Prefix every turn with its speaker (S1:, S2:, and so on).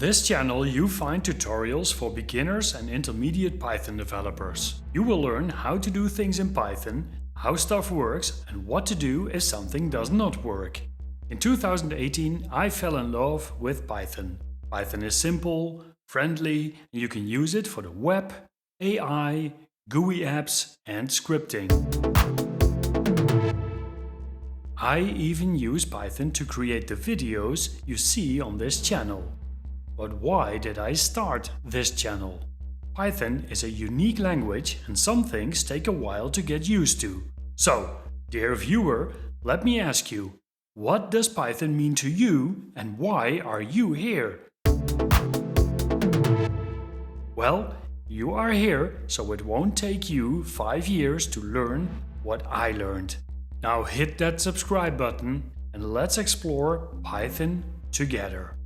S1: this channel you find tutorials for beginners and intermediate Python developers. You will learn how to do things in Python, how stuff works and what to do if something does not work. In 2018 I fell in love with Python. Python is simple, friendly and you can use it for the web, AI, GUI apps and scripting. I even use Python to create the videos you see on this channel. But why did I start this channel? Python is a unique language and some things take a while to get used to. So, dear viewer, let me ask you, what does Python mean to you and why are you here? Well, you are here, so it won't take you 5 years to learn what I learned. Now hit that subscribe button and let's explore Python together.